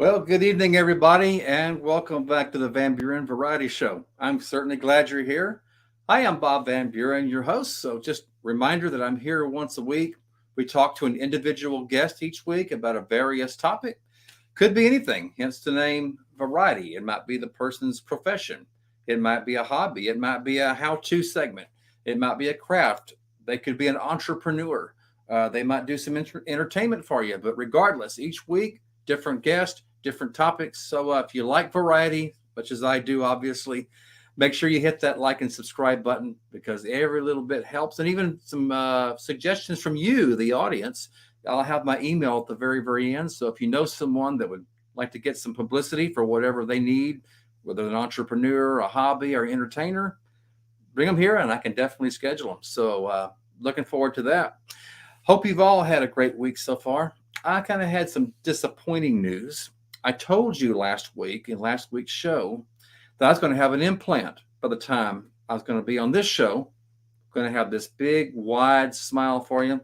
Well, good evening, everybody, and welcome back to the Van Buren Variety Show. I'm certainly glad you're here. Hi, I'm Bob Van Buren, your host. So, just reminder that I'm here once a week. We talk to an individual guest each week about a various topic. Could be anything, hence the name variety. It might be the person's profession, it might be a hobby, it might be a how to segment, it might be a craft. They could be an entrepreneur. They might do some entertainment for you. But regardless, each week, different guest, different topics. So if you like variety, much as I do, obviously, make sure you hit that like and subscribe button because every little bit helps. And even some suggestions from you, the audience. I'll have my email at the very, very end. So if you know someone that would like to get some publicity for whatever they need, whether an entrepreneur, a hobby, or entertainer, bring them here and I can definitely schedule them. So looking forward to that. Hope you've all had a great week so far. I kind of had some disappointing news. I told you last week in last week's show that I was going to have an implant by the time I was going to be on this show. I'm going to have this big, wide smile for you.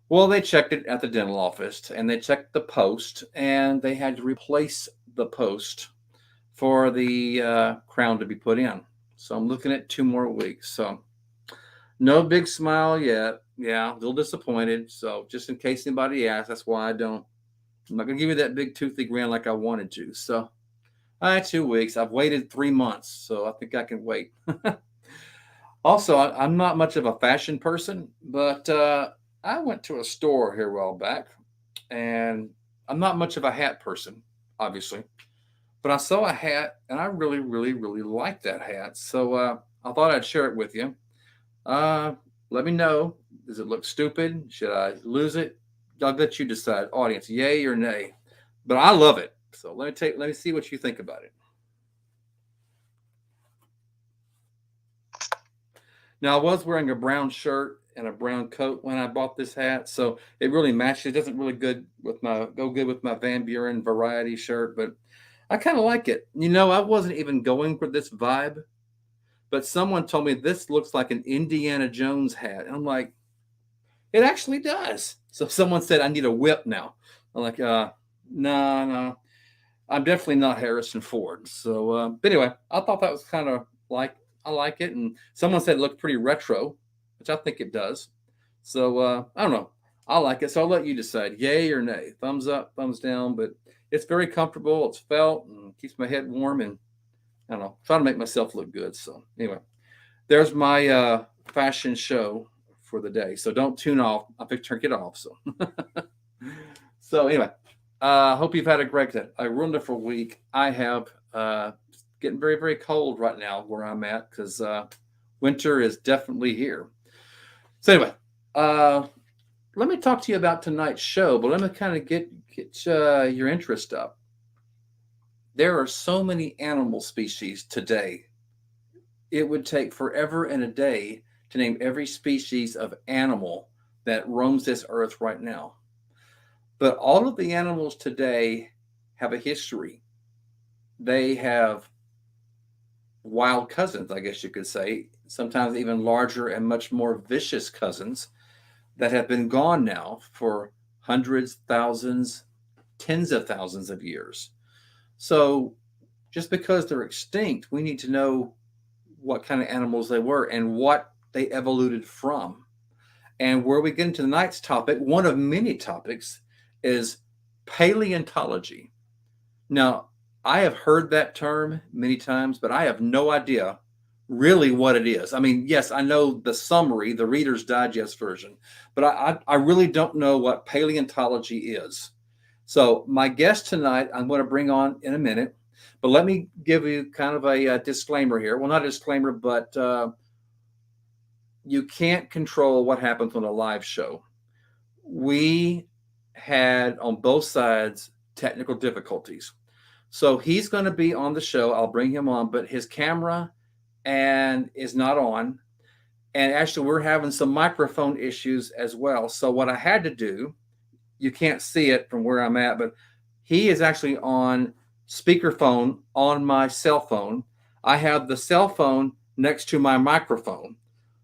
Well, they checked it at the dental office and they checked the post and they had to replace the post for the crown to be put in. So I'm looking at 2 more weeks. So no big smile yet. Yeah, a little disappointed. So just in case anybody asks, that's why I'm not going to give you that big toothy grin like I wanted to. So I had 2 weeks. I've waited 3 months. So I think I can wait. Also, I'm not much of a fashion person, but I went to a store here a while back, and I'm not much of a hat person, obviously, but I saw a hat, and I really, really, really liked that hat. So I thought I'd share it with you. Let me know. Does it look stupid? Should I lose it? I'll let you decide, audience, yay or nay. But I love it. So let me see what you think about it. Now I was wearing a brown shirt and a brown coat when I bought this hat, so it really matches. It doesn't really go good with my Van Buren variety shirt, but I kind of like it. I wasn't even going for this vibe, but someone told me this looks like an Indiana Jones hat. And I'm like, it actually does. So someone said I need a whip now. I'm like, no, I'm definitely not Harrison Ford. So, but anyway, I thought that was kind of like I like it, and someone said it looked pretty retro, which I think it does. So I don't know. I like it. So I'll let you decide, yay or nay. Thumbs up, thumbs down. But it's very comfortable. It's felt and keeps my head warm, and I don't know, trying to make myself look good. So anyway, there's my fashion show for the day. So don't tune off. I'll turn it off. So so anyway, hope you've had a wonderful week. I have getting very, very cold right now where I'm at because winter is definitely here. So anyway, let me talk to you about tonight's show, but let me kind of get your interest up. There are so many animal species today. It would take forever and a day to name every species of animal that roams this earth right now. But all of the animals today have a history. They have wild cousins, I guess you could say, sometimes even larger and much more vicious cousins that have been gone now for hundreds, thousands, tens of thousands of years. So just because they're extinct, we need to know what kind of animals they were and what they evoluted from. And where we get into tonight's topic, one of many topics, is paleontology. Now, I have heard that term many times, but I have no idea really what it is. I mean, yes, I know the summary, the Reader's Digest version, but I really don't know what paleontology is. So my guest tonight, I'm going to bring on in a minute, but let me give you kind of a disclaimer here. Well, not a disclaimer, but you can't control what happens on a live show. We had on both sides technical difficulties. So he's going to be on the show. I'll bring him on, but his camera is not on. And actually, we're having some microphone issues as well. So what I had to do, you can't see it from where I'm at, but he is actually on speakerphone on my cell phone. I have the cell phone next to my microphone.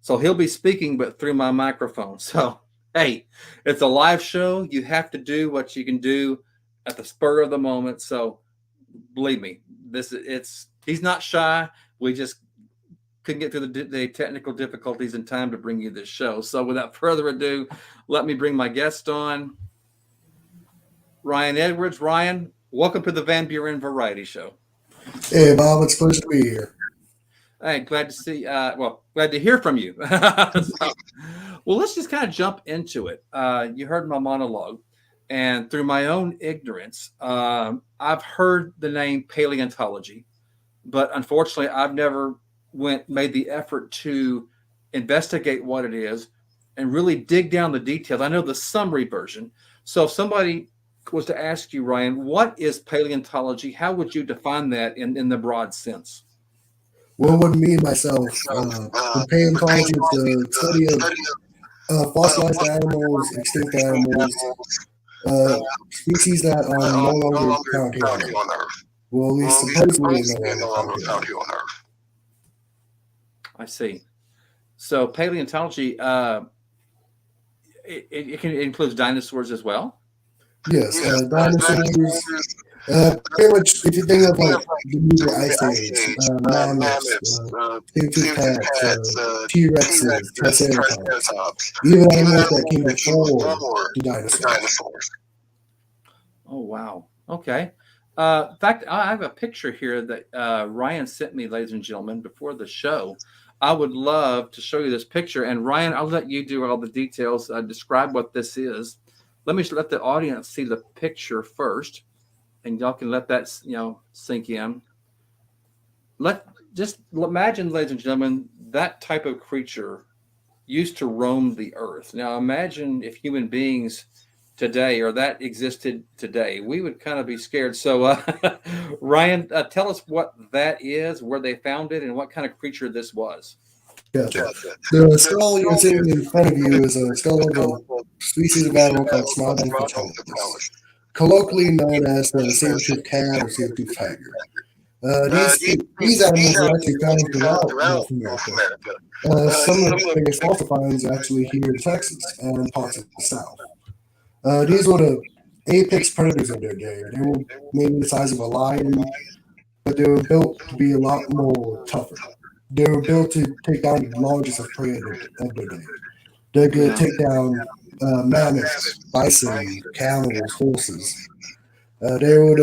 So he'll be speaking, but through my microphone. So, hey, it's a live show. You have to do what you can do at the spur of the moment. So believe me, he's not shy. We just couldn't get through the technical difficulties in time to bring you this show. So without further ado, let me bring my guest on, Ryan Edwards. Ryan, welcome to the Van Buren Variety Show. Hey, Bob, it's a pleasure to be here. Hey, glad to see. Glad to hear from you. So, well, let's just kind of jump into it. You heard my monologue, and through my own ignorance, I've heard the name paleontology, but unfortunately, I've never made the effort to investigate what it is and really dig down the details. I know the summary version. So, if somebody was to ask you, Ryan, what is paleontology? How would you define that in the broad sense? Well, what me and myself, the paleontology is the study of fossilized animals, extinct animals, species that are no longer found here on Earth. Well, at least supposedly no longer found here on Earth. I see. So paleontology, it includes dinosaurs as well. Yes, dinosaurs. Pretty much, if you think of like the Middle Ice Age, mammoths, saber-tooth cats, T-Rexes, Triceratops, even animals that came before the dinosaurs. Oh, wow. Okay. In fact, I have a picture here that Ryan sent me, ladies and gentlemen, before the show. I would love to show you this picture. And Ryan, I'll let you do all the details. Describe what this is. Let me let the audience see the picture first, and y'all can let that sink in. Just imagine, ladies and gentlemen, that type of creature used to roam the earth. Now imagine if human beings today or that existed today, we would kind of be scared. So Ryan, tell us what that is, where they found it, and what kind of creature this was. Gotcha. The skull you're seeing in front of you is a skull of a species of animal called Smilodontaurus, colloquially known as the saber-tooth cat or saber-tooth tiger. These animals are actually found throughout North America. Some of the biggest fossil finds are actually here in Texas and parts of the South. These were the apex predators of their day. They were maybe the size of a lion, but they were built to be a lot more tougher. They were built to take down the largest of prey of their day. They could take down mammoths, bison, camels, horses. They were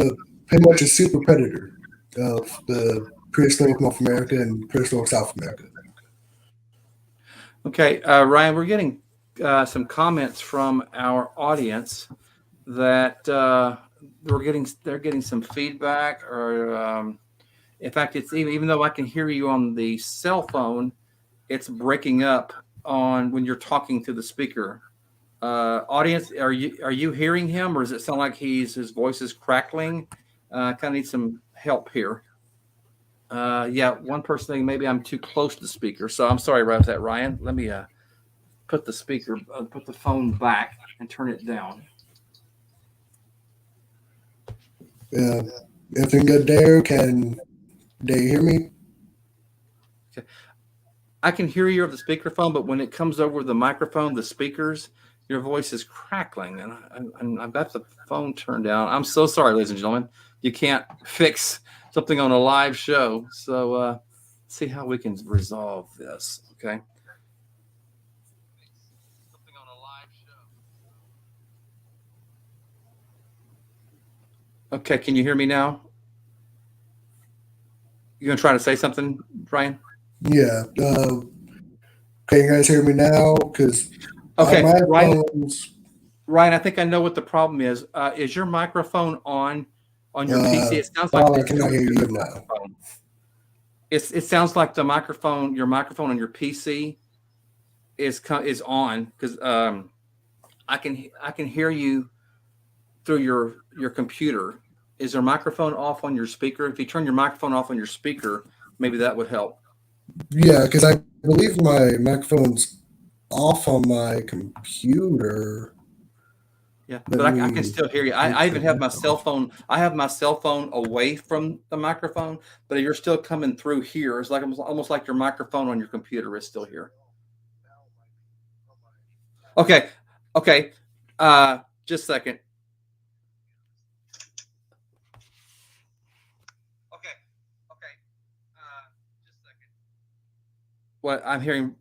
pretty much a super predator of the prehistoric North America and prehistoric South America. Okay, Ryan, we're getting some comments from our audience that they're getting some feedback, or in fact, it's even though I can hear you on the cell phone, it's breaking up on when you're talking to the speaker. Audience, are you hearing him, or does it sound like his voice is crackling? Kind of need some help here. Yeah, one person thinking maybe I'm too close to the speaker, so I'm sorry about that, Ryan. Let me put the phone back and turn it down. Everything good there? Can they hear me? Okay. I can hear you over the speakerphone, but when it comes over the microphone, the speakers, your voice is crackling, and I've got the phone turned down. I'm so sorry, ladies and gentlemen. You can't fix something on a live show, so see how we can resolve this. Okay. Okay, can you hear me now? You gonna try to say something, Brian? Yeah. Can you guys hear me now? Because okay, my Ryan, I think I know what the problem is. Is your microphone on your PC? It sounds like I cannot hear you now. It sounds like your microphone on your PC is on, because I can hear you through your computer. Is your microphone off on your speaker? If you turn your microphone off on your speaker, maybe that would help. Yeah, because I believe my microphone's off on my computer. Yeah, but I can still hear you. I even have my cell phone. I have my cell phone away from the microphone, but you're still coming through here. It's like almost like your microphone on your computer is still here. Okay. Just a second. What I'm hearing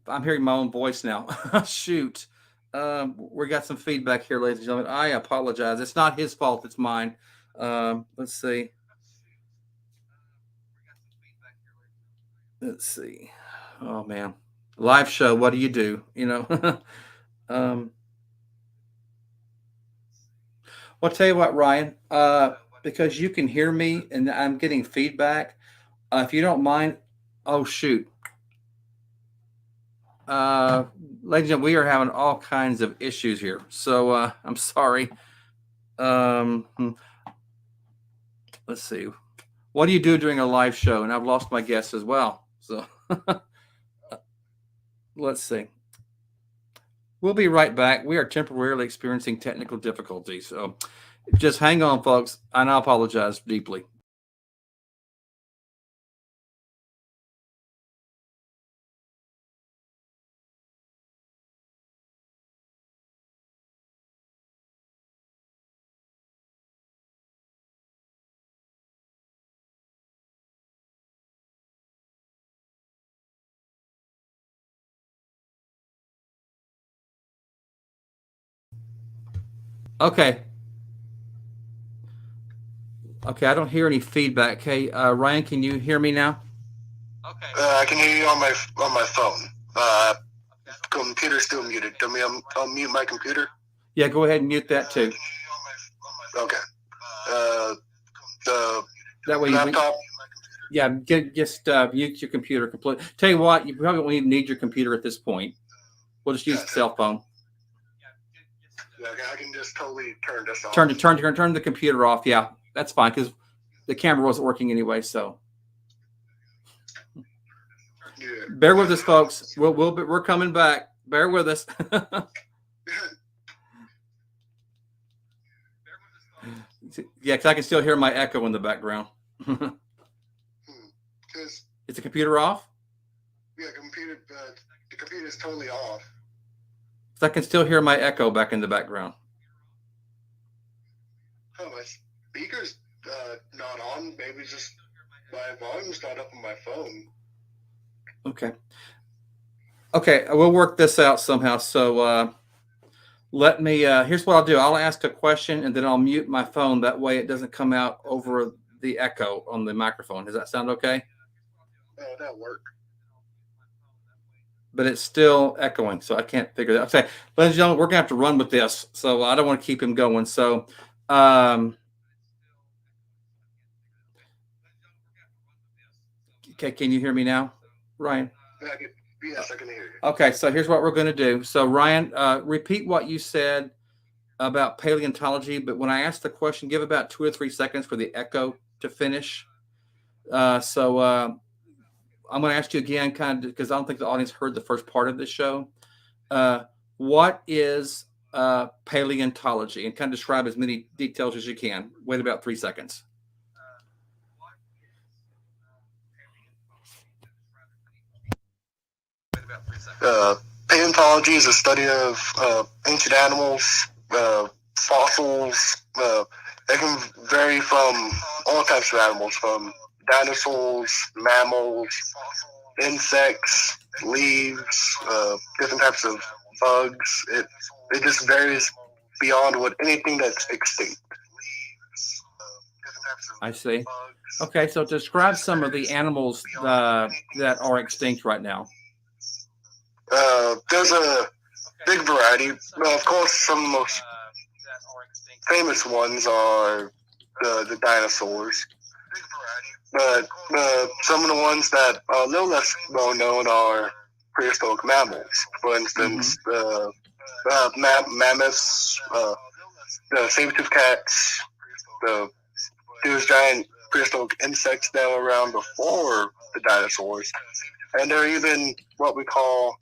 my own voice now. Shoot. We got some feedback here, ladies and gentlemen. I apologize. It's not his fault. It's mine. Let's see. Let's see. Oh man, live show. What do you do? um, well, I'll tell you what, Ryan. Because you can hear me and I'm getting feedback. If you don't mind, oh shoot. Ladies and gentlemen, we are having all kinds of issues here. So I'm sorry. Hmm, let's see. What do you do during a live show? And I've lost my guest as well. So let's see. We'll be right back. We are temporarily experiencing technical difficulties. So just hang on, folks. And I apologize deeply. Okay. Okay, I don't hear any feedback. Okay, Ryan, can you hear me now? Okay. I can hear you on my phone. Computer's still muted. Do me unmute my computer? Yeah, go ahead and mute that too. Okay. That way, laptop. Just mute your computer completely. Tell you what, you probably won't even need your computer at this point. We'll just use the cell phone. Yeah, I can just totally turn this off. Turn the computer off. Yeah, that's fine because the camera wasn't working anyway. So yeah. Bear with us, folks. We're coming back. Bear with us. Yeah, because I can still hear my echo in the background. Is the computer off? Yeah, the computer is totally off. So I can still hear my echo back in the background. Oh, my speaker's not on. Maybe just my volume's not up on my phone. Okay, we'll work this out somehow. So let me, here's what I'll do. I'll ask a question and then I'll mute my phone. That way it doesn't come out over the echo on the microphone. Does that sound okay? Oh, that'll work. But it's still echoing, so I can't figure that out. Okay, ladies and gentlemen, we're going to have to run with this. So I don't want to keep him going. So, okay, can you hear me now, Ryan? Yes, I can hear you. Okay, so here's what we're going to do. So, Ryan, repeat what you said about paleontology, but when I ask the question, give about 2 or 3 seconds for the echo to finish. I'm going to ask you again, kind of, because I don't think the audience heard the first part of this show. What is paleontology? And kind of describe as many details as you can. Wait about 3 seconds. Paleontology is a study of ancient animals, fossils. They can vary from all types of animals, from dinosaurs, mammals, insects, leaves, different types of bugs. It just varies beyond anything that's extinct. I see. Okay, so describe some of the animals that are extinct right now. There's a big variety. Of course, some of the most famous ones are the dinosaurs. But some of the ones that are a little less well known are prehistoric mammals. For instance, mammoths, the saber-toothed cats, there's giant prehistoric insects that were around before the dinosaurs. And there are even what we call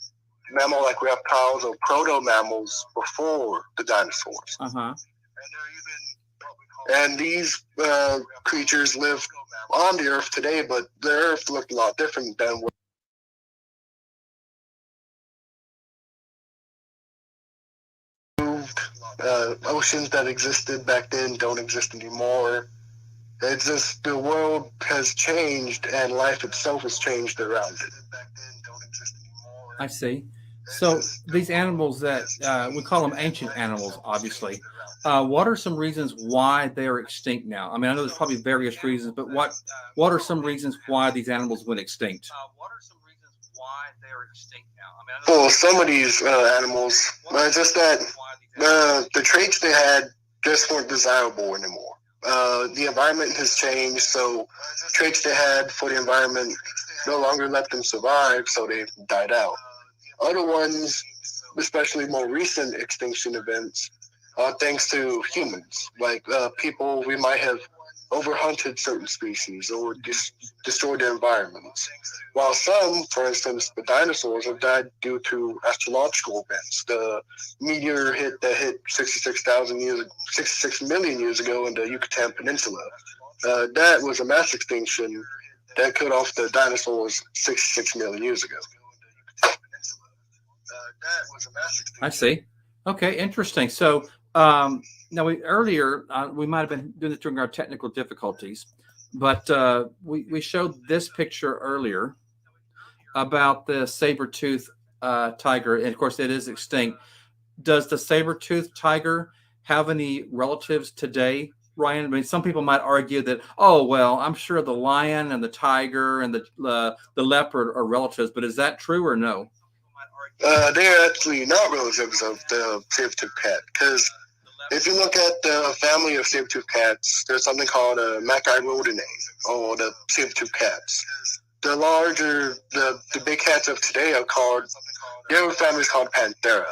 mammal-like reptiles or proto-mammals before the dinosaurs. Uh-huh. And these creatures live on the Earth today, but the Earth looked a lot different than what oceans that existed back then don't exist anymore. It's just the world has changed and life itself has changed around it. I see. So these animals that we call them ancient animals, obviously. What are some reasons why they are extinct now? I mean, I know there's probably various reasons, but what are some reasons why these animals went extinct? Well, some of these animals, just that the traits they had just weren't desirable anymore. The environment has changed, so traits they had for the environment no longer let them survive, so they died out. Other ones, especially more recent extinction events, are thanks to humans. Like people, we might have overhunted certain species or destroyed their environments. While some, for instance, the dinosaurs have died due to astrological events. The meteor that hit 66 million years ago in the Yucatan Peninsula. That was a mass extinction that cut off the dinosaurs 66 million years ago. I see. Okay, interesting. So now we might have been doing this during our technical difficulties, but we showed this picture earlier about the saber-tooth tiger, and of course it is extinct. Does the saber-tooth tiger have any relatives today, Ryan? I mean, some people might argue that, oh well, I'm sure the lion and the tiger and the leopard are relatives, but is that true or no? They're actually not relatives of the saber-tooth cat, because if you look at the family of saber-tooth cats, there's something called a Machirodinae, or the saber-tooth cats. The big cats of today are called, their family is called Panthera.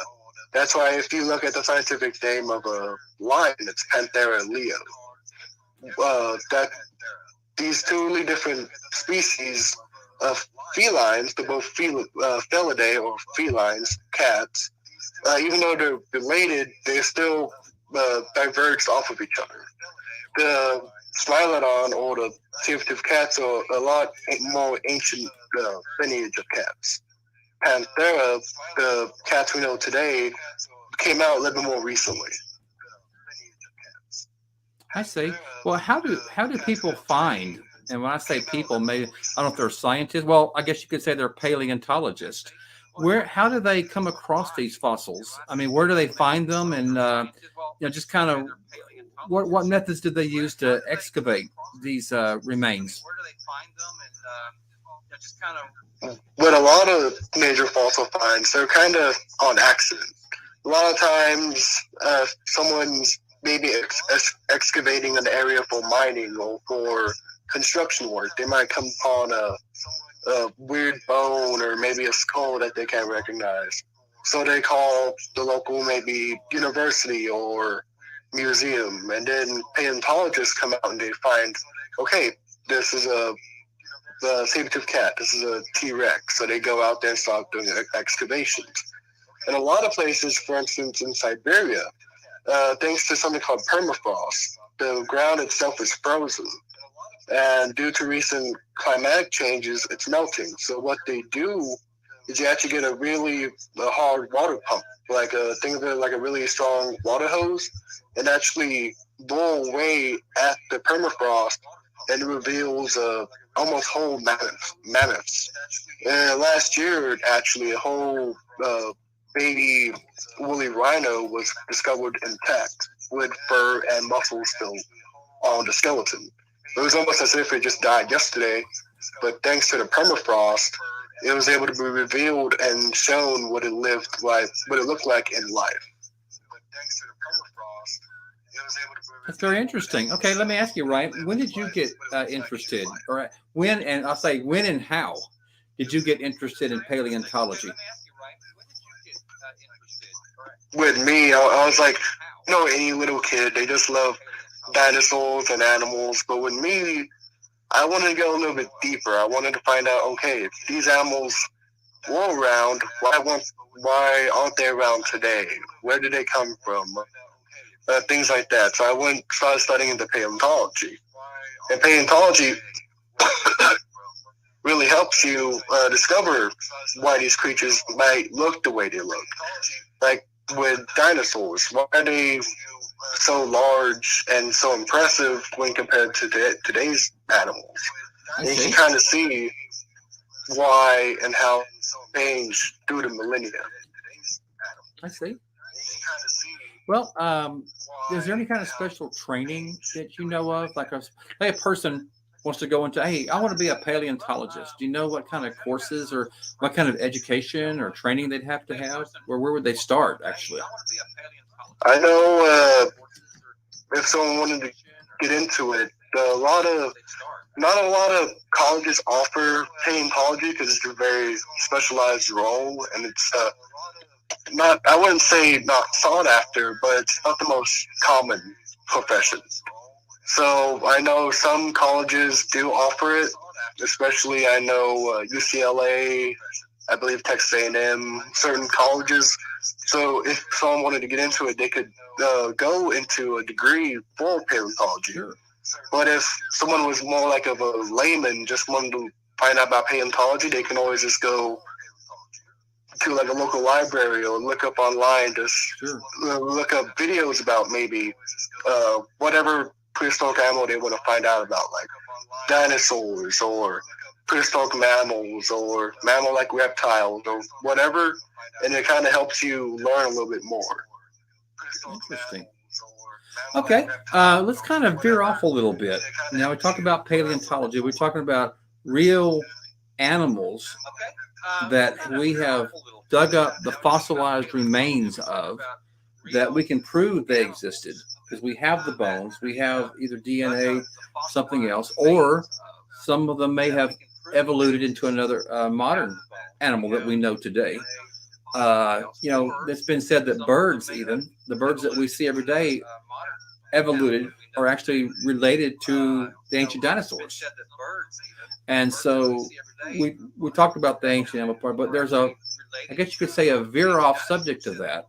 That's why if you look at the scientific name of a lion, it's Panthera leo. These totally different species of felines, they're both felidae or felines, cats, even though they're related, they still diverged off of each other. The Smilodon or the saber-tooth cats are a lot more ancient lineage of cats. Panthera, the cats we know today, came out a little bit more recently. I see. Well, how do people find? And when I say people, maybe I don't know if they're scientists. Well, I guess you could say they're paleontologists. How do they come across these fossils? I mean, where do they find them? And just kind of what methods did they use to excavate these remains? With a lot of major fossil finds, they're kind of on accident. A lot of times, someone's maybe excavating an area for mining or for construction work. They might come upon a weird bone or maybe a skull that they can't recognize. So they call the local maybe university or museum, and then paleontologists come out and they find, okay, this is a saber-tooth cat, this is a T-Rex. So they go out there and start doing excavations. In a lot of places, for instance, in Siberia, thanks to something called permafrost, the ground itself is frozen. And due to recent climatic changes, it's melting. So what they do is you actually get a really hard water pump, think of it like a really strong water hose, and actually blow away at the permafrost, and it reveals almost whole mammoths. And last year, actually, a whole baby woolly rhino was discovered intact with fur and muscles still on the skeleton. It was almost as if it just died yesterday, but thanks to the permafrost, it was able to be revealed and shown what it looked like in life. That's very interesting. Okay, let me ask you, Ryan, when did you get interested, or when and how did you get interested in paleontology? With me, I was like, any little kid, they just love dinosaurs and animals. But with me, I wanted to go a little bit deeper. I wanted to find out, okay, if these animals were around, why aren't they around today? Where did they come from? Things like that. So I started studying into paleontology. And paleontology really helps you discover why these creatures might look the way they look. Like with dinosaurs, why are they so large and so impressive when compared to today's animals? And you can kind of see why and how changed through the millennia. I see. Well, is there any kind of special training that you know of? Like a person wants to go into, hey, I want to be a paleontologist. Do you know what kind of courses or what kind of education or training they'd have to have? Or where would they start, actually? I know if someone wanted to get into it, not a lot of colleges offer paleontology because it's a very specialized role, and it's not, I wouldn't say not sought after, but it's not the most common profession. So I know some colleges do offer it, especially I know UCLA, I believe Texas A&M, certain colleges. So if someone wanted to get into it, they could go into a degree for paleontology. Sure. But if someone was more like of a layman, just wanted to find out about paleontology, they can always just go to like a local library or look up online, just look up videos about maybe whatever prehistoric animal they want to find out about, like dinosaurs or prehistoric mammals or mammal-like reptiles or whatever, and it kind of helps you learn a little bit more. Interesting. Okay, let's kind of veer off a little bit. Now we talked about paleontology. We're talking about real animals that we have dug up the fossilized remains of, that we can prove they existed because we have the bones, we have either DNA, something else, or some of them may have evoluted into another modern animal that we know today. It's been said that birds, even the birds that we see every day, evoluted are actually related to the ancient dinosaurs. And so we talked about the ancient animal part, but there's I guess you could say, a veer off subject to that,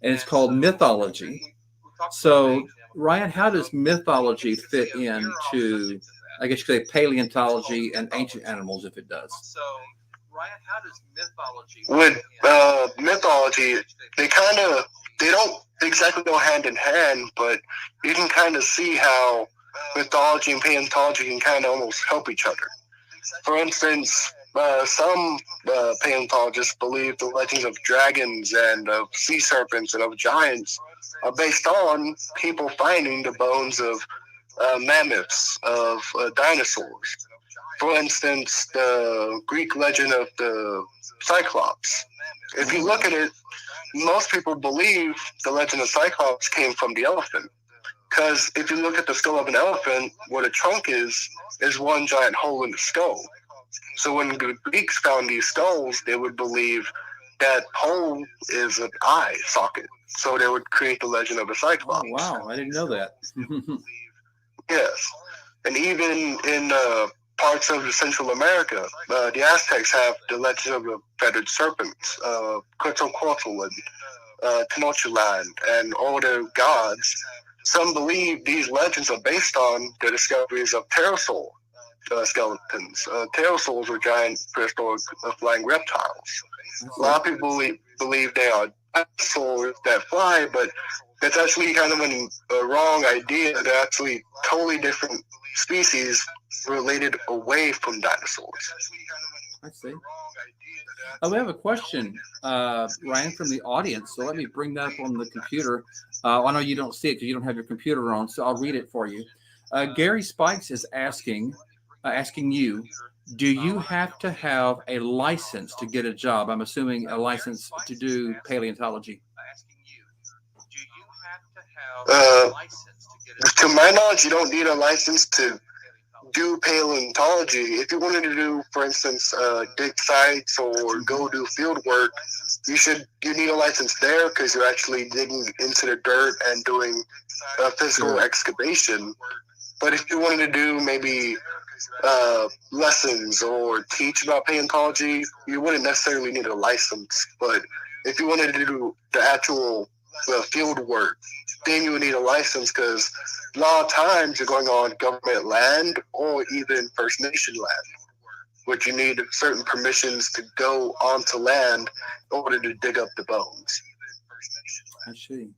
and it's called mythology. So Ryan, how does mythology fit into, I guess you could say, paleontology and ancient animals, if it does? With mythology, they don't exactly go hand in hand, but you can kind of see how mythology and paleontology can kind of almost help each other. For instance, some paleontologists believe the legends of dragons and of sea serpents and of giants are based on people finding the bones of mammoths, of dinosaurs. For instance, the Greek legend of the Cyclops. If you look at it, most people believe the legend of Cyclops came from the elephant. Because if you look at the skull of an elephant, where the trunk is one giant hole in the skull. So when the Greeks found these skulls, they would believe that hole is an eye socket. So they would create the legend of the Cyclops. Oh, wow, I didn't know that. Yes. And even in parts of Central America, the Aztecs have the legend of the feathered serpents, Quetzalcoatl and Tenochtitlan, and all the gods. Some believe these legends are based on the discoveries of pterosaur skeletons. Pterosaurs are giant prehistoric flying reptiles. A lot of people believe they are dinosaurs that fly, but that's actually kind of a wrong idea. They're actually totally different species related away from dinosaurs. I see. We have a question, Ryan, from the audience. So let me bring that up on the computer. I know you don't see it because you don't have your computer on, so I'll read it for you. Gary Spikes is asking you, do you have to have a license to get a job? I'm assuming a license to do paleontology. To my knowledge, you don't need a license to do paleontology. If you wanted to do, for instance, dig sites or go do field work, you need a license there because you're actually digging into the dirt and doing physical excavation. But if you wanted to do maybe lessons or teach about paleontology, you wouldn't necessarily need a license. But if you wanted to do the actual field work, then you would need a license because a lot of times you're going on government land or even First Nation land, which you need certain permissions to go onto land in order to dig up the bones. I see.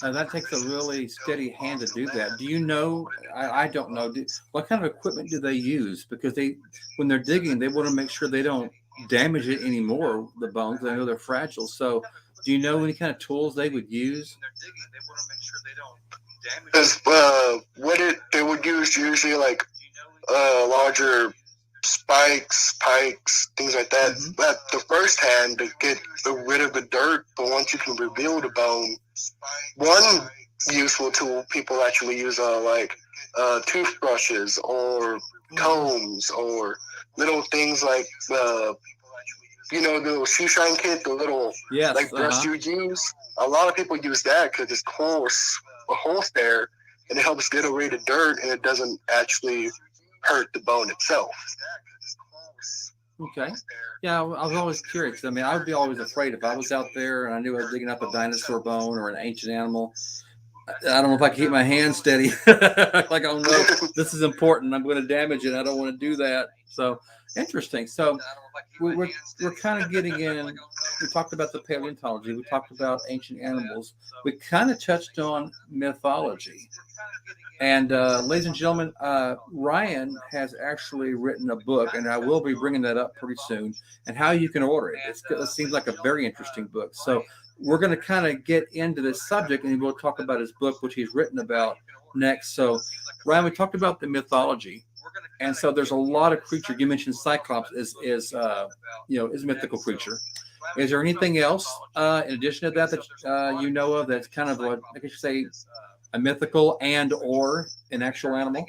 That takes a really steady hand to do that. Do you know? I don't know. What kind of equipment do they use? Because when they're digging, they want to make sure they don't damage it anymore, the bones. I know they're fragile. So do you know any kind of tools they would use? Because they would use usually like larger spikes, pikes, things like that. At the first hand to get rid of the dirt, but once you can reveal the bone, one useful tool people actually use are like toothbrushes or combs or little things like the little shoe shine kit, the little brush you use. A lot of people use that because it's coarse, a holes there, and it helps get away the dirt, and it doesn't actually hurt the bone itself. Okay. Yeah, I was always curious. I mean, I would be always afraid if I was out there and I knew I was digging up a dinosaur bone or an ancient animal. I don't know if I can keep my hands steady. Like, oh no, this is important. I'm going to damage it. I don't want to do that. So interesting. So we're kind of getting in. We talked about the paleontology. We talked about ancient animals. We kind of touched on mythology. And ladies and gentlemen, Ryan has actually written a book, and I will be bringing that up pretty soon, and how you can order it. It seems like a very interesting book. So we're going to kind of get into this subject, and we'll talk about his book, which he's written about next. So, Ryan, we talked about the mythology, and so there's a lot of creatures. You mentioned Cyclops is a mythical creature. Is there anything else in addition to that you know of that's kind of what I could say a mythical and or an actual animal?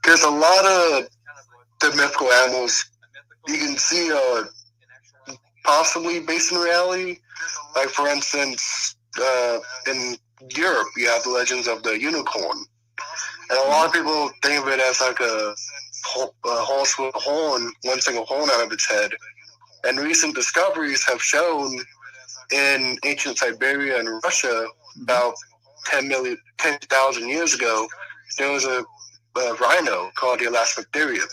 There's a lot of the mythical animals you can see possibly based in reality. Like, for instance, in Europe, you have the legends of the unicorn. And a lot of people think of it as like a horse with a horn, one single horn out of its head. And recent discoveries have shown in ancient Siberia and Russia, about 10,000 years ago, there was a rhino called the Elasmobacterium.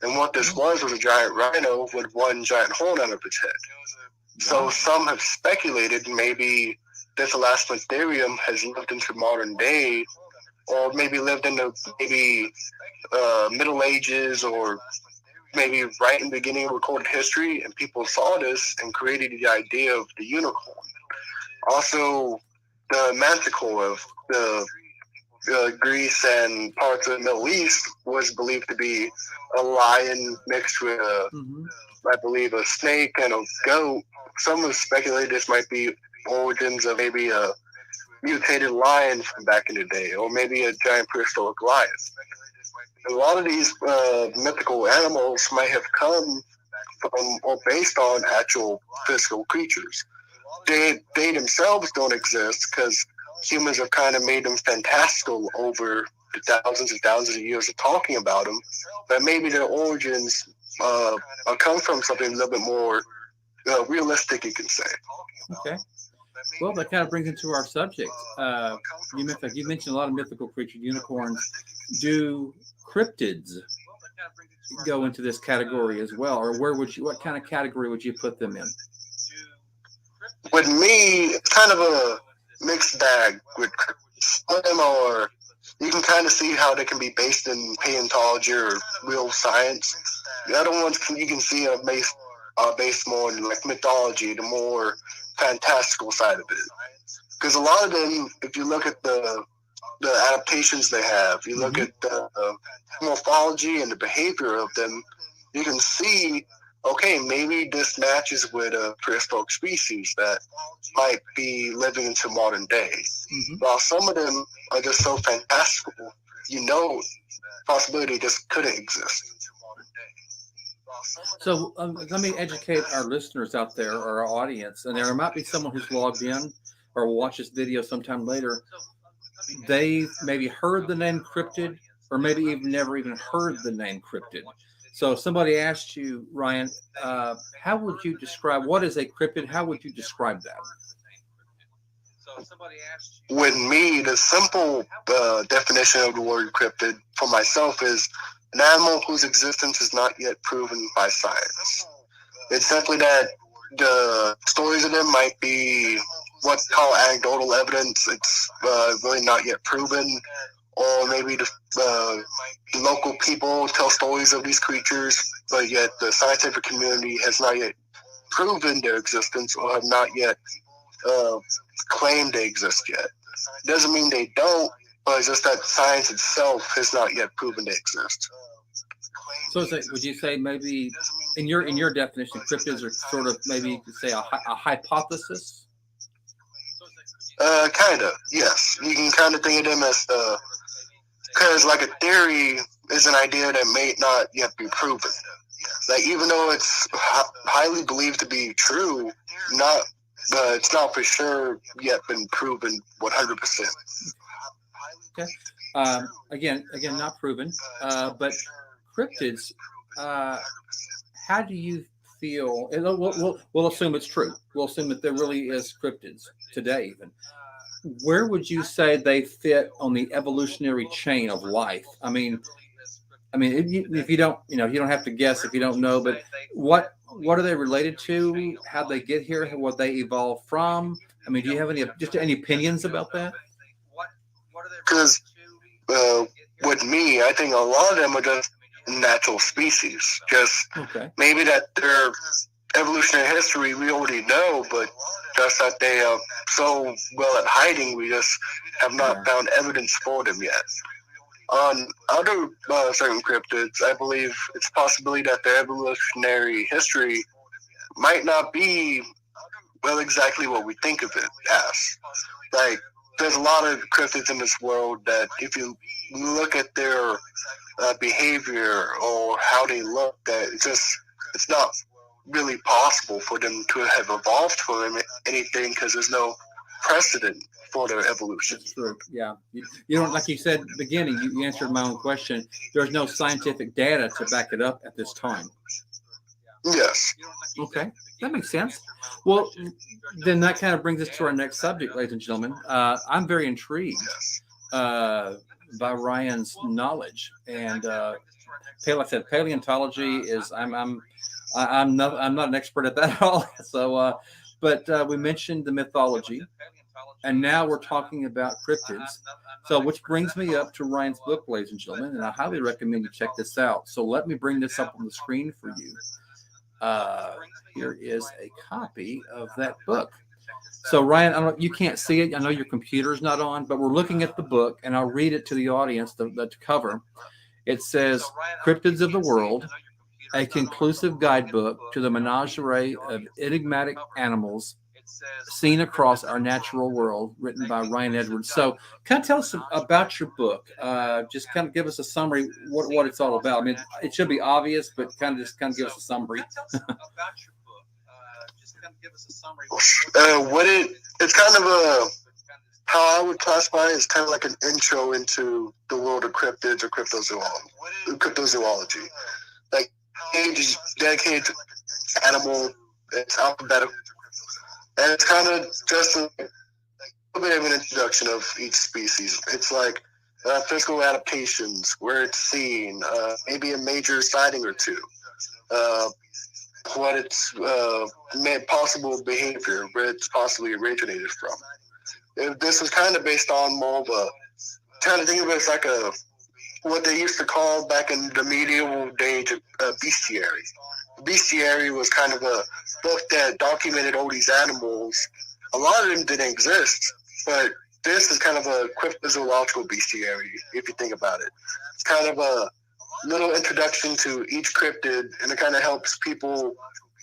And what this was a giant rhino with one giant horn out of its head. So some have speculated maybe this Elasmobacterium has lived into modern day, or maybe lived into Middle Ages, or maybe right in the beginning of recorded history, and people saw this and created the idea of the unicorn. Also, the manticore of the Greece and parts of the Middle East was believed to be a lion mixed with I believe, a snake and a goat. Some have speculated this might be origins of maybe a mutated lion from back in the day, or maybe a giant prehistoric lion. A lot of these mythical animals might have come from or based on actual physical creatures. They themselves don't exist because humans have kind of made them fantastical over the thousands and thousands of years of talking about them. But maybe their origins come from something a little bit more realistic, you can say. Okay. Well, that kind of brings into our subject. You mentioned a lot of mythical creatures, unicorns. Do cryptids go into this category as well, or what kind of category would you put them in? With me, it's kind of a mixed bag. With some of them are, you can kind of see how they can be based in paleontology or real science. The other ones you can see are based more in like mythology, the more fantastical side of it. Because a lot of them, if you look at the adaptations they have, you look at the morphology and the behavior of them, you can see, okay, maybe this matches with a prehistoric species that might be living into modern day. While some of them are just so fantastical, possibility just couldn't exist. So let me educate our listeners out there, or our audience, and there might be someone who's logged in or will watch this video sometime later. They maybe heard the name cryptid, or maybe even never even heard the name cryptid. So if somebody asked you, Ryan, how would you describe, what is a cryptid? How would you describe that? With me, the simple definition of the word cryptid for myself is an animal whose existence is not yet proven by science. It's simply that the stories of them might be what's called anecdotal evidence. It's really not yet proven, or maybe the local people tell stories of these creatures, but yet the scientific community has not yet proven their existence or have not yet claimed they exist yet. Doesn't mean they don't, but it's just that science itself has not yet proven they exist. So would you say maybe in your definition, cryptids are sort of maybe you could say a hypothesis? Kind of, yes. You can kind of think of them as because like a theory is an idea that may not yet be proven. Like even though it's highly believed to be true, it's not for sure yet been proven 100%. Okay. Again, not proven. But cryptids, how do you feel? We'll assume it's true. We'll assume that there really is cryptids today. Even where would you say they fit on the evolutionary chain of life? I mean, if you don't, you don't have to guess if you don't know. But what are they related to? How they get here? What they evolve from? I mean, do you have any opinions about that? Because with me, I think a lot of them are just natural species. Just maybe that their evolutionary history we already know, but just that they are so well at hiding, we just have not found evidence for them yet. On other certain cryptids, I believe it's a possibility that their evolutionary history might not be exactly what we think of it as. Like, there's a lot of cryptids in this world that if you look at their behavior or how they look, that it's not really possible for them to have evolved from anything because there's no precedent for their evolution. That's true. Yeah. You don't, like you said at the beginning, you answered my own question. There's no scientific data to back it up at this time. Yes. Okay. That makes sense. Well, then that kind of brings us to our next subject, ladies and gentlemen. I'm very intrigued by Ryan's knowledge, and like I said, paleontology is I'm not an expert at that at all. So, but we mentioned the mythology, and now we're talking about cryptids. So, which brings me up to Ryan's book, ladies and gentlemen, and I highly recommend you check this out. So, let me bring this up on the screen for you. Here is a copy of that book. So Ryan, you can't see it. I know your computer's not on, but we're looking at the book, and I'll read it to the audience, the cover. It says, Cryptids of the World, a conclusive guidebook to the menagerie of enigmatic animals seen across our natural world, written by Ryan Edwards. So kind of tell us about your book. Just kind of give us a summary what it's all about. I mean, it should be obvious, but kind of give us a summary. It's kind of how I would classify it is kind of like an intro into the world of cryptids or cryptozoology. Like, page is dedicated to animal, it's alphabetical, and it's kind of just a bit of an introduction of each species. It's like physical adaptations, where it's seen, maybe a major sighting or two, what its possible behavior, where it's possibly originated from. This was kind of based on more of a, kind of think of it as like what they used to call back in the medieval age a bestiary. Bestiary was kind of a book that documented all these animals. A lot of them didn't exist, but this is kind of a cryptozoological bestiary, if you think about it. It's kind of a little introduction to each cryptid, and it kind of helps people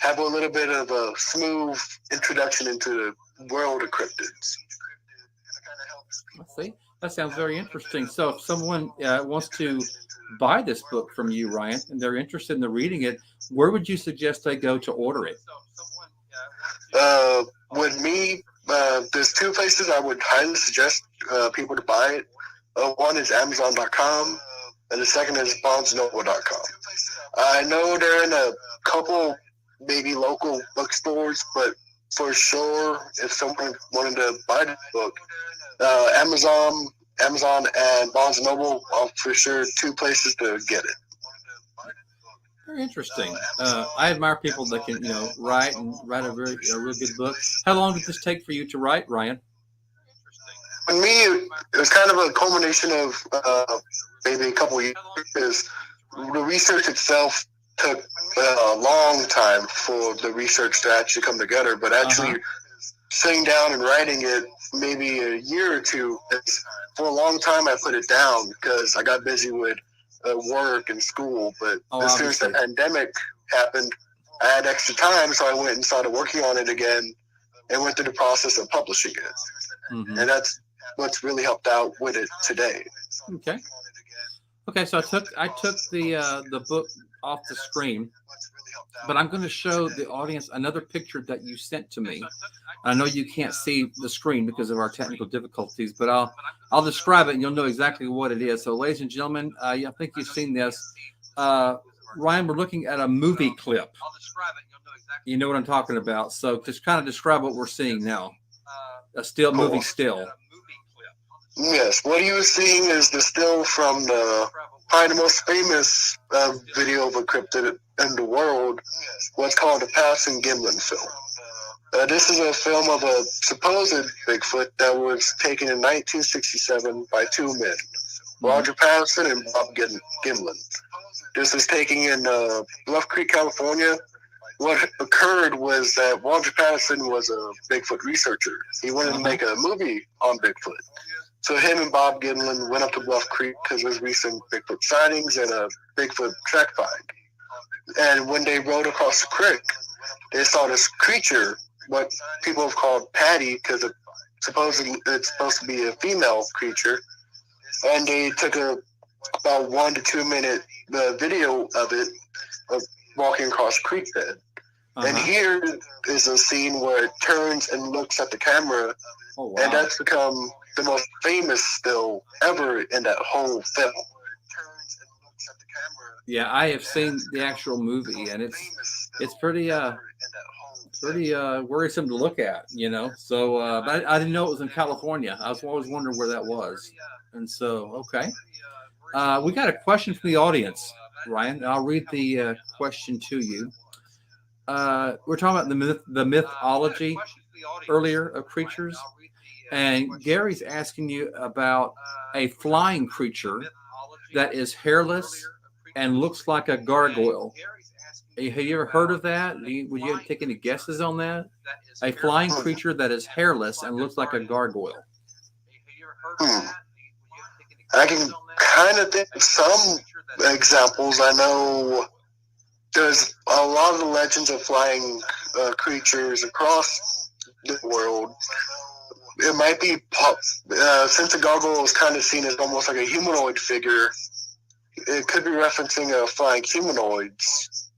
have a little bit of a smooth introduction into the world of cryptids. Let's see. That sounds very interesting. So if someone wants to buy this book from you, Ryan, and they're interested in reading it, where would you suggest they go to order it? With me, there's two places I would highly suggest people to buy it. One is Amazon.com, and the second is BarnesandNoble.com. I know they're in a couple, maybe local bookstores, but for sure, if someone wanted to buy the book, Amazon and Barnes & Noble are for sure two places to get it. Very interesting. I admire people that can, write a real good book. How long did this take for you to write, Ryan? For me, it was kind of a culmination of maybe a couple of years. Because the research itself took a long time for the research to actually come together, but actually sitting down and writing it maybe a year or two. For a long time, I put it down because I got busy with work and school. But as soon as the pandemic happened, I had extra time, so I went and started working on it again and went through the process of publishing it. Mm-hmm. And that's what's really helped out with it today. Okay. Okay, so I took the book off the screen, but I'm going to show the audience another picture that you sent to me. I know you can't see the screen because of our technical difficulties, but I'll describe it and you'll know exactly what it is. So, ladies and gentlemen, I think you've seen this. Ryan, we're looking at a movie clip. I'll describe it and you'll know exactly. You know what I'm talking about. So, just kind of describe what we're seeing now. A still movie still. Yes, what you were seeing is the still from probably the most famous video of a cryptid in the world, what's called the Patterson Gimlin film. This is a film of a supposed Bigfoot that was taken in 1967 by two men, Roger Patterson and Bob Gimlin. This is taken in Bluff Creek, California. What occurred was that Roger Patterson was a Bigfoot researcher. He wanted to make a movie on Bigfoot. So him and Bob Gimlin went up to Bluff Creek because there's recent Bigfoot sightings and a Bigfoot track find. And when they rode across the creek, they saw this creature, what people have called Patty, because it's supposed to be a female creature. And they took about 1 to 2 minute video of it walking across the creek bed. And here is a scene where it turns and looks at the camera, and that's become the most famous still ever in that whole film. Yeah, I have seen the actual movie, and it's pretty worrisome to look at, you know. So, but I didn't know it was in California. I was always wondering where that was, and so okay. We got a question from the audience, Ryan. I'll read the question to you. We're talking about the mythology earlier of creatures, and Gary's asking you about a flying creature that is hairless and looks like a gargoyle. Have you ever heard of that? Would you take any guesses on that? A flying creature that is hairless and looks like a gargoyle. I can kind of think of some examples. I know there's a lot of the legends of flying creatures across the world. It might be, since a gargoyle is kind of seen as almost like a humanoid figure, it could be referencing flying humanoids.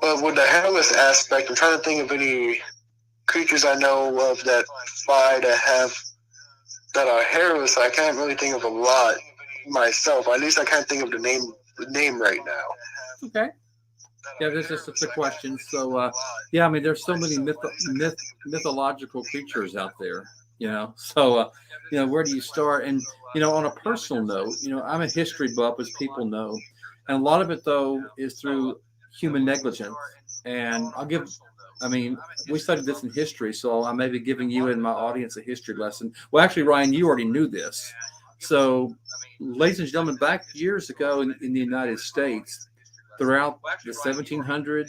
But with the hairless aspect, I'm trying to think of any creatures I know of that fly that are hairless. I can't really think of a lot myself. At least I can't think of the name right now. Okay. Yeah, this is just a question. So, yeah, I mean, there's so many mythological creatures out there, you know. So, you know, where do you start? And, you know, on a personal note, you know, I'm a history buff, as people know. And a lot of it, though, is through human negligence. And we studied this in history, so I may be giving you and my audience a history lesson. Well, actually, Ryan, you already knew this. So, ladies and gentlemen, back years ago in the United States, throughout the 1700s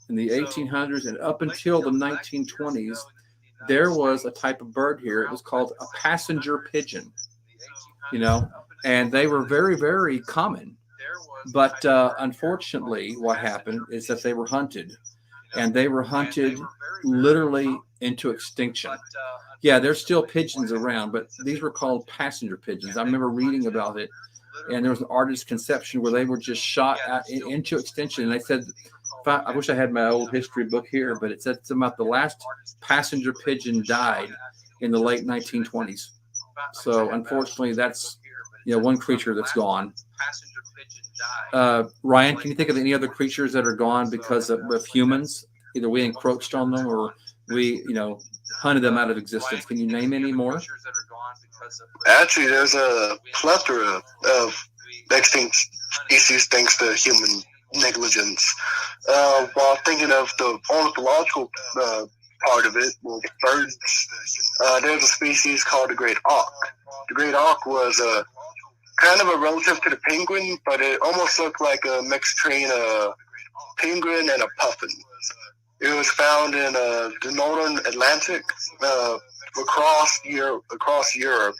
and the 1800s and up until the 1920s, there was a type of bird here. It was called a passenger pigeon, you know, and they were very, very common. But unfortunately, what happened is that they were hunted, and they were hunted literally into extinction. Yeah, there's still pigeons around, but these were called passenger pigeons. I remember reading about it. And there was an artist's conception where they were just shot into extinction. And they said, I wish I had my old history book here, but it said something about the last passenger pigeon died in the late 1920s. So unfortunately, that's, you know, one creature that's gone. Ryan, can you think of any other creatures that are gone because of humans? Either we encroached on them or we, you know, hunted them out of existence. Can you name any more? Actually, there's a plethora of extinct species thanks to human negligence. While thinking of the ornithological part of it, well, birds, there's a species called the great auk. The great auk was kind of a relative to the penguin, but it almost looked like a mixed between a penguin and a puffin. It was found in the northern Atlantic, across Europe.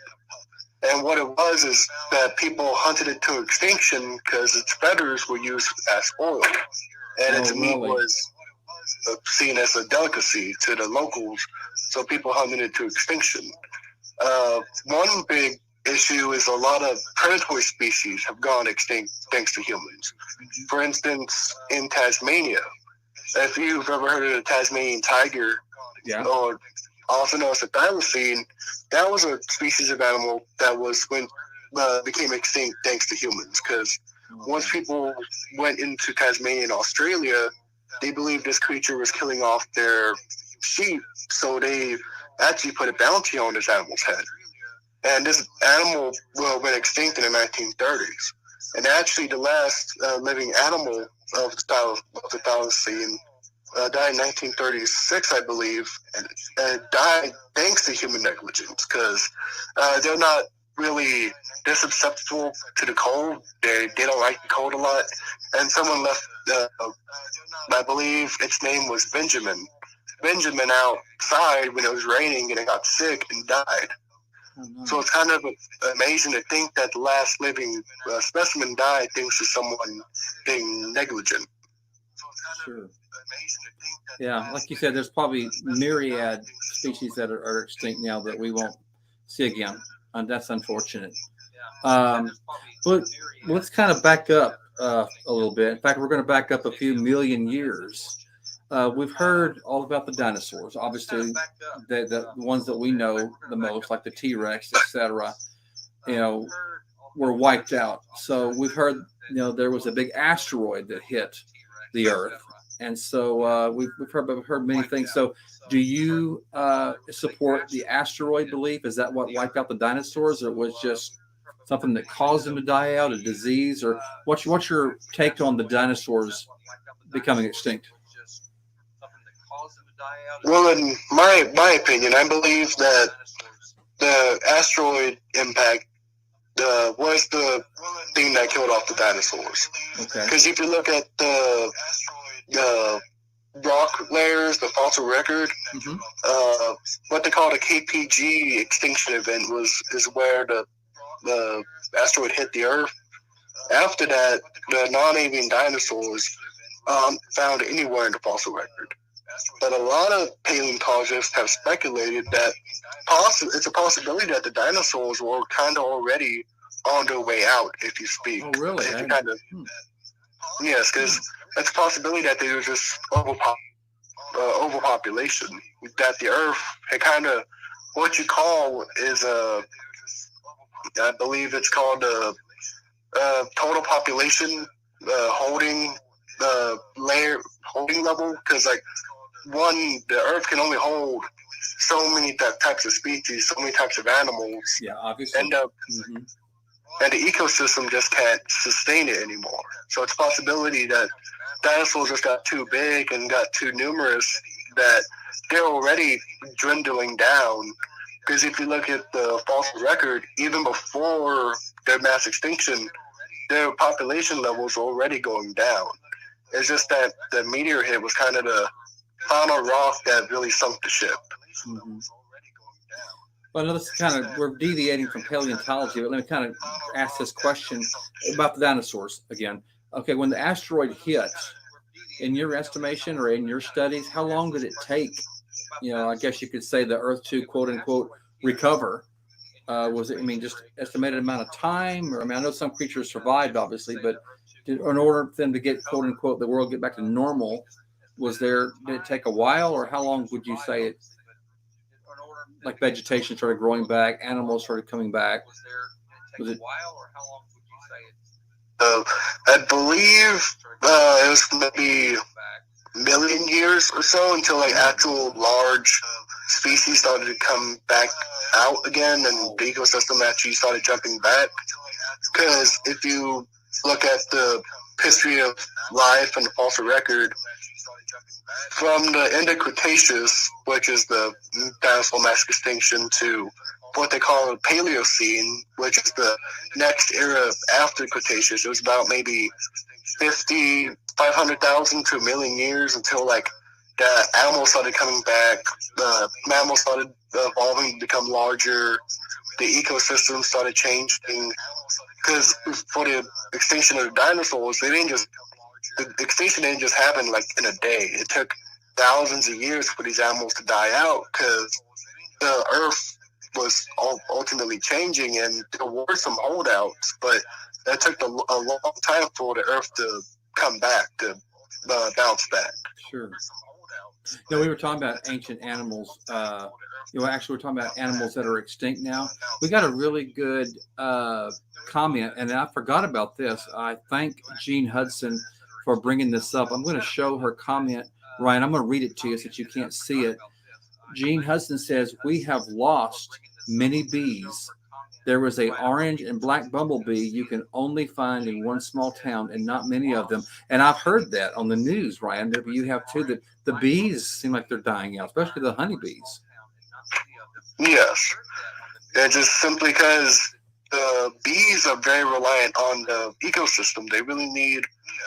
And what it was is that people hunted it to extinction because its feathers were used as oil, and its meat was seen as a delicacy to the locals. So people hunted it to extinction. One big issue is a lot of predatory species have gone extinct thanks to humans. For instance, in Tasmania, if you've ever heard of the Tasmanian tiger, or also known as the thylacine, that was a species of animal that became extinct thanks to humans. Because once people went into Tasmania and Australia, they believed this creature was killing off their sheep, so they actually put a bounty on this animal's head. And this animal went extinct in the 1930s. And actually, the last living animal of the thylacine died in 1936, I believe, and died thanks to human negligence, because they're not really, they're susceptible to the cold. They don't like the cold a lot. And someone left, I believe its name was Benjamin outside when it was raining, and it got sick and died. Oh, no. So it's kind of amazing to think that the last living specimen died thanks to someone being negligent. Sure. Yeah, like you said, there's probably myriad species that are extinct now that we won't see again, and that's unfortunate. But let's kind of back up a little bit. In fact, we're going to back up a few million years. We've heard all about the dinosaurs, obviously, the ones that we know the most, like the T-Rex, etc. Were wiped out. So we've heard, there was a big asteroid that hit the Earth, and so we've heard many things. So, do you support the asteroid belief? Is that what wiped out the dinosaurs, or was just something that caused them to die out, a disease, or what's your take on the dinosaurs becoming extinct? Well, in my opinion, I believe that the asteroid impact was the thing that killed off the dinosaurs. Okay. Because if you look at the rock layers, the fossil record, what they call the KPG extinction event is where the asteroid hit the Earth. After that, the non-avian dinosaurs found anywhere in the fossil record. But a lot of paleontologists have speculated that it's a possibility that the dinosaurs were kind of already on their way out, if you speak. Oh, really? Yes, because it's a possibility that they were just overpopulation. That the Earth had kind of, what you call is I believe it's called total population holding level, because the Earth can only hold so many types of species, so many types of animals. Yeah, obviously. And the ecosystem just can't sustain it anymore. So it's a possibility that dinosaurs just got too big and got too numerous, that they're already dwindling down. Because if you look at the fossil record, even before their mass extinction, their population levels were already going down. It's just that the meteor hit was kind of the final rock that really sunk the ship. Well, we're deviating from paleontology, but let me kind of ask this question about the dinosaurs again. Okay, when the asteroid hit, in your estimation or in your studies, how long did it take? I guess you could say the Earth to quote unquote recover. Was it, just estimated amount of time? Or I know some creatures survived, obviously, but in order for them to get quote unquote the world get back to normal, did it take a while, or how long would you say it? Like vegetation started growing back, animals started coming back. Was it a while, or how long would you say it? I believe it was maybe a million years or so until actual large species started to come back out again, and the ecosystem actually started jumping back. Because if you look at the history of life and the fossil record from the end of Cretaceous, which is the dinosaur mass extinction, to what they call the Paleocene, which is the next era after Cretaceous. It was about maybe 500,000 to a million years until like the animals started coming back, the mammals started evolving to become larger, the ecosystem started changing. Because for the extinction of the dinosaurs, the extinction didn't just happen like in a day. It took thousands of years for these animals to die out because the Earth was ultimately changing, and there were some holdouts, but it took a long time for the Earth to come back, to bounce back. Sure. We were talking about ancient animals. Actually, we're talking about animals that are extinct now. We got a really good comment, and I forgot about this. I thank Jean Hudson for bringing this up. I'm going to show her comment, Ryan. I'm going to read it to you since you can't see it. Jean Hudson says, "We have lost many bees. There was a orange and black bumblebee you can only find in one small town, and not many of them." And I've heard that on the news, Ryan. Maybe you have too. That the bees seem like they're dying out, especially the honeybees. Yes, and just simply because the bees are very reliant on the ecosystem. They really need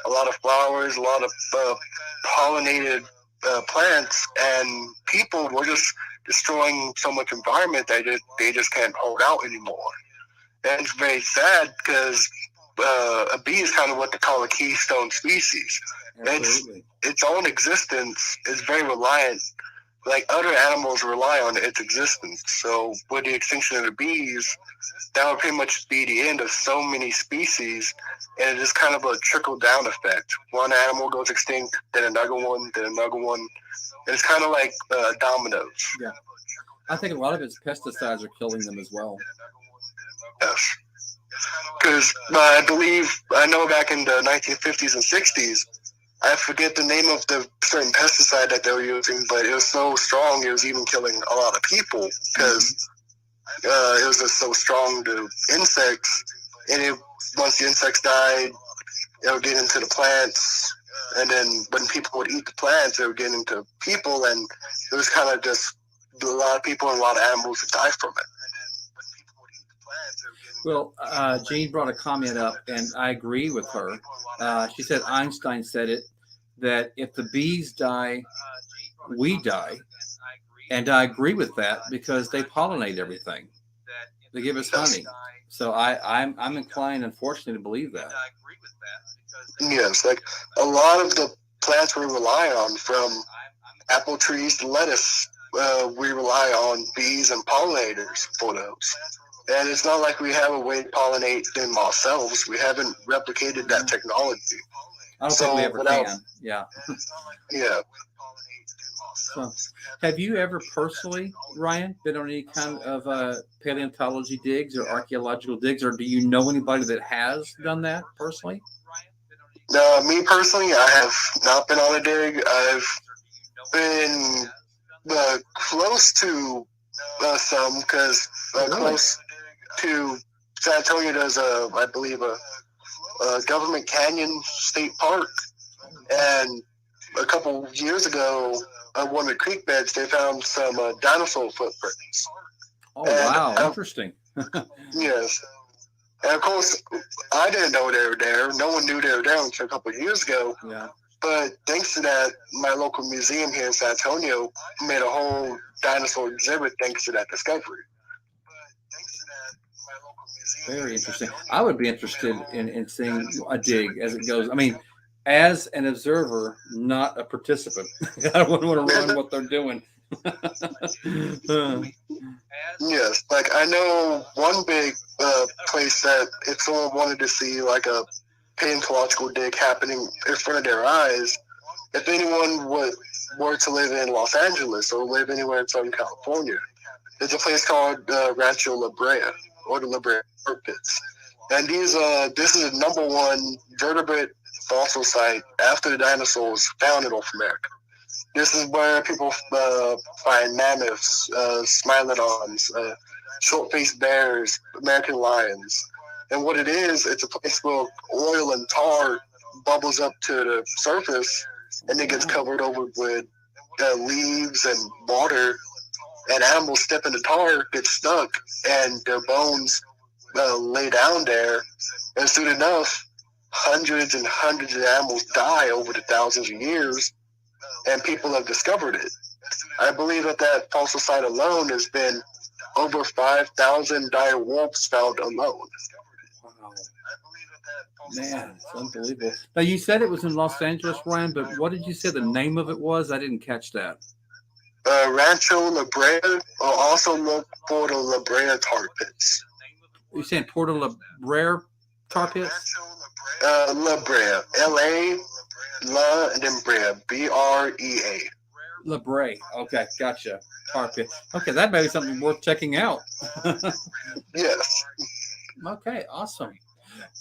a lot of flowers, a lot of pollinated plants, and people were just destroying so much environment that they just can't hold out anymore. And it's very sad because a bee is kind of what they call a keystone species. Its own existence is very reliant, like other animals rely on its existence. So with the extinction of the bees, that would pretty much be the end of so many species, and it is kind of a trickle-down effect. One animal goes extinct, then another one, then another one. And it's kind of like dominoes. Yeah. I think a lot of its pesticides are killing them as well. Yes. Because I know back in the 1950s and 60s, I forget the name of the certain pesticide that they were using, but it was so strong it was even killing a lot of people because it was just so strong to insects. And once the insects died, it would get into the plants. And then when people would eat the plants, it would get into people. And it was kind of just a lot of people and a lot of animals would die from it. Well, Jean brought a comment up, and I agree with her. She said Einstein said it, that if the bees die, we die. And I agree with that because they pollinate everything. They give us honey. So I'm inclined, unfortunately, to believe that. Yes, like a lot of the plants we rely on, from apple trees to lettuce, we rely on bees and pollinators for those. And it's not like we have a way to pollinate them ourselves. We haven't replicated that technology. I don't think we ever can. Yeah. Yeah. So, have you ever personally, Ryan, been on any kind of paleontology digs or archaeological digs, or do you know anybody that has done that personally? Me personally, I have not been on a dig. I've been close to some, because close to San Antonio, there's I believe a government canyon state park, and a couple years ago, on one of the creek beds, they found some dinosaur footprints. Oh, wow, interesting. Yes. And of course, I didn't know they were there. No one knew they were there until a couple of years ago. Yeah. But thanks to that, my local museum here in San Antonio made a whole dinosaur exhibit thanks to that discovery. Very interesting. I would be interested in seeing a dig as it goes. I mean, as an observer, not a participant. I wouldn't want to run what they're doing. Yes, like I know one big place that if someone wanted to see like a paleontological dig happening in front of their eyes, if anyone were to live in Los Angeles or live anywhere in Southern California, there's a place called Rancho La Brea, or the La Brea Pits. And this is the #1 vertebrate fossil site after the dinosaurs found in North America. This is where people find mammoths, smilodons, short-faced bears, American lions. And what it is, it's a place where oil and tar bubbles up to the surface, and it gets covered over with leaves and water. And animals step in the tar, get stuck, and their bones lay down there. And soon enough, hundreds and hundreds of animals die over the thousands of years, and people have discovered it. I believe that fossil site alone has been over 5,000 dire wolves found alone. Wow. Man, it's unbelievable. Now, you said it was in Los Angeles, Ryan, but what did you say the name of it was? I didn't catch that. Rancho La Brea, or also look for the La Brea tar pits. You're saying Puerto La Brea tar pits? La Brea, L-A, La, and then Brea, B-R-E-A. La Brea. Okay, gotcha. Tar pit. Okay, that may be something worth checking out. Yes. Okay, awesome.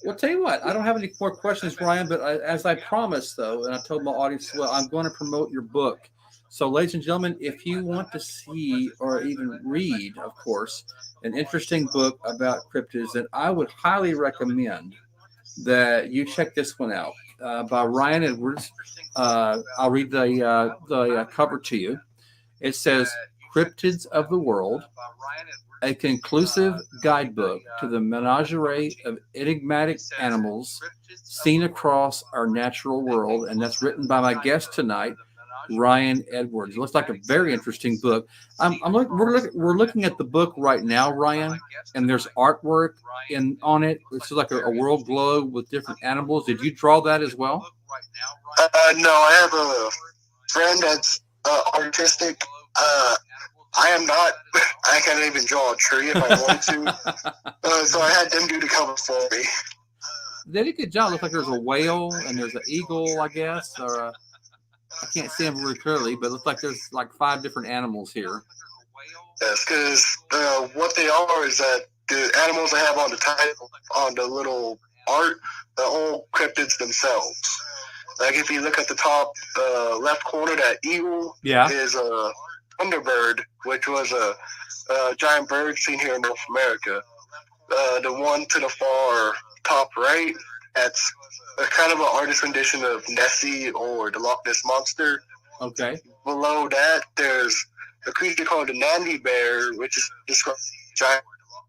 Well, tell you what, I don't have any more questions, Ryan, but as I promised, though, and I told my audience, well, I'm going to promote your book. So, ladies and gentlemen, if you want to see or even read, of course, an interesting book about cryptids, then I would highly recommend that you check this one out by Ryan Edwards. I'll read the cover to you. It says, Cryptids of the World, a conclusive guidebook to the menagerie of enigmatic animals seen across our natural world. And that's written by my guest tonight, Ryan Edwards. It looks like a very interesting book. We're looking at the book right now, Ryan, and there's artwork on it. It's like a world globe with different animals. Did you draw that as well? No, I have a friend that's artistic. I am not. I can't even draw a tree if I wanted to. So I had them do the cover for me. They did a good job. It looks like there's a whale and there's an eagle, I guess, or I can't see them very clearly, but it looks like there's like 5 different animals here. Yes, because what they are is that the animals they have on the title, on the little art, the all cryptids themselves. Like if you look at the top left corner, that eagle is a thunderbird, which was a giant bird seen here in North America. The one to the far top right, that's a kind of an artist rendition of Nessie or the Loch Ness Monster. Okay. Below that, there's a creature called the Nandi bear, which is described as a giant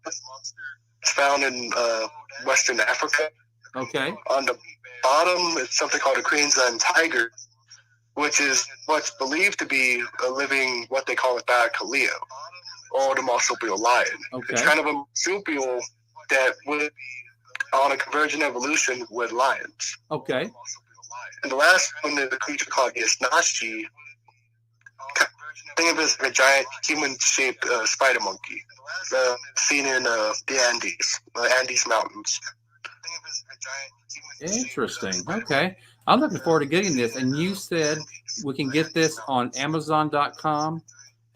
monster. It's found in Western Africa. Okay. On the bottom, it's something called a Queensland tiger, which is what's believed to be a living, what they call a Thylacoleo, or the marsupial lion. Okay. It's kind of a marsupial that would be on a convergent evolution with lions. Okay. And the last one is a creature called the Isnashi. Think of it as a giant human-shaped spider monkey seen in the Andes Mountains. Interesting. Okay. I'm looking forward to getting this. And you said we can get this on Amazon.com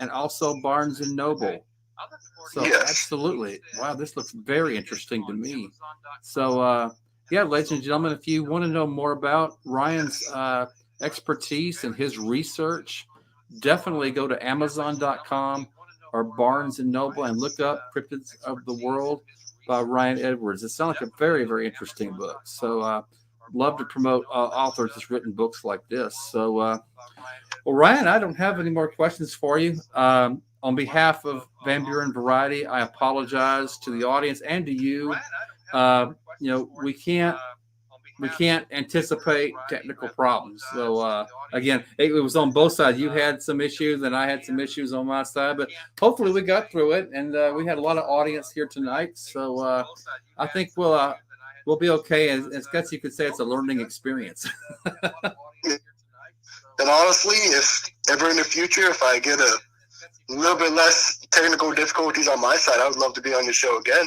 and also Barnes & Noble. So absolutely. Wow, this looks very interesting to me. So, ladies and gentlemen, if you want to know more about Ryan's expertise and his research, definitely go to Amazon.com or Barnes & Noble and look up Cryptids of the World by Ryan Edwards. It sounds like a very, very interesting book. So love to promote authors that's written books like this. So, well, Ryan, I don't have any more questions for you. On behalf of Van Buren Variety, I apologize to the audience and to you. We can't anticipate technical problems. So again, it was on both sides. You had some issues and I had some issues on my side, but hopefully we got through it, and we had a lot of audience here tonight. So I think we'll be okay. As guess you could say, it's a learning experience. And honestly, if ever in the future, if I get a little bit less technical difficulties on my side, I would love to be on your show again.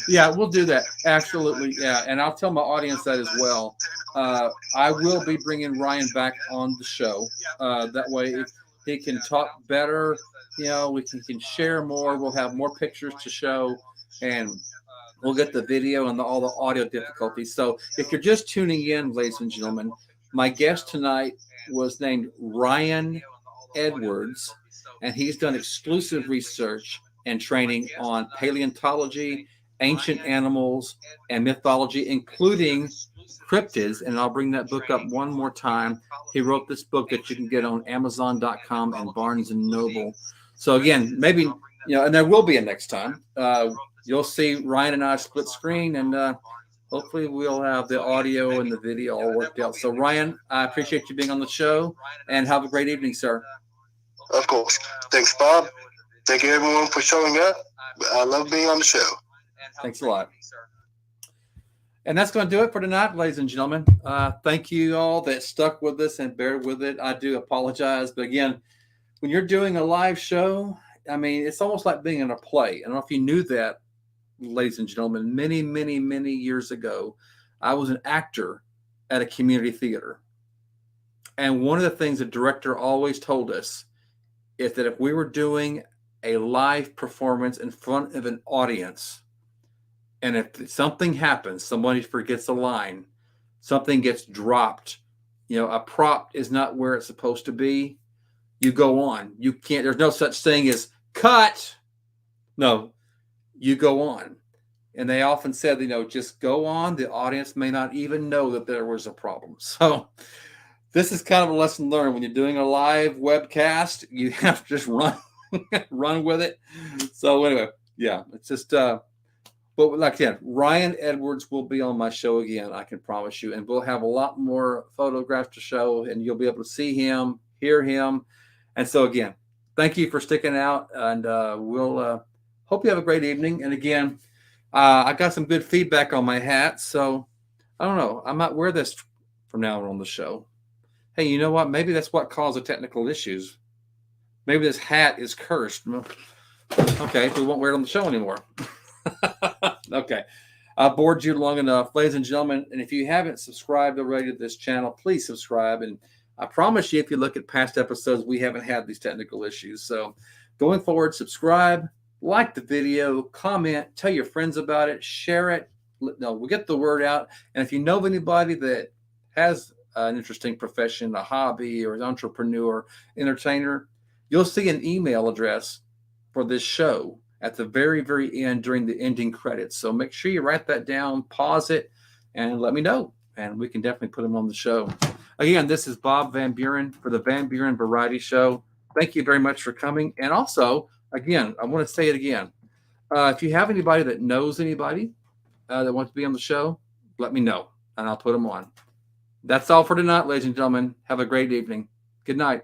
Yeah, we'll do that. Absolutely. Yeah. And I'll tell my audience that as well. I will be bringing Ryan back on the show. That way he can talk better. We can share more. We'll have more pictures to show, and we'll get the video and all the audio difficulties. So if you're just tuning in, ladies and gentlemen, my guest tonight was named Ryan Edwards, and he's done exclusive research and training on paleontology ancient animals and mythology, including cryptids. And I'll bring that book up one more time. He wrote this book that you can get on Amazon.com and Barnes and Noble. So again, maybe, and there will be a next time. You'll see Ryan and I split screen, and hopefully we'll have the audio and the video all worked out. So Ryan, I appreciate you being on the show, and have a great evening, sir. Of course. Thanks, Bob. Thank you, everyone, for showing up. I love being on the show. Thanks a lot. And that's going to do it for tonight, ladies and gentlemen. Thank you all that stuck with us and bear with it. I do apologize. But again, when you're doing a live show, I mean, it's almost like being in a play. I don't know if you knew that, ladies and gentlemen. Many, many, many years ago, I was an actor at a community theater. And one of the things the director always told us is that if we were doing a live performance in front of an audience, and if something happens, somebody forgets a line, something gets dropped, a prop is not where it's supposed to be, you go on. You can't, there's no such thing as cut. No, you go on. And they often said, just go on. The audience may not even know that there was a problem. So this is kind of a lesson learned. When you're doing a live webcast, you have to just run with it. So anyway, yeah, it's just, but like I said, Ryan Edwards will be on my show again, I can promise you. And we'll have a lot more photographs to show, and you'll be able to see him, hear him. And so again, thank you for sticking out, and we'll hope you have a great evening. And again, I got some good feedback on my hat, so I don't know. I might wear this from now on the show. Hey, you know what? Maybe that's what caused the technical issues. Maybe this hat is cursed. Okay, we won't wear it on the show anymore. Okay, I bored you long enough, ladies and gentlemen. And if you haven't subscribed already to this channel, please subscribe. And I promise you, if you look at past episodes, we haven't had these technical issues. So going forward, subscribe, like the video, comment, tell your friends about it, share it. We'll get the word out. And if you know of anybody that has an interesting profession, a hobby, or an entrepreneur, entertainer, you'll see an email address for this show at the very, very end during the ending credits. So make sure you write that down, pause it, and let me know. And we can definitely put them on the show. Again, this is Bob Van Buren for the Van Buren Variety Show. Thank you very much for coming. And also, again, I want to say it again. If you have anybody that knows anybody that wants to be on the show, let me know, and I'll put them on. That's all for tonight, ladies and gentlemen. Have a great evening. Good night.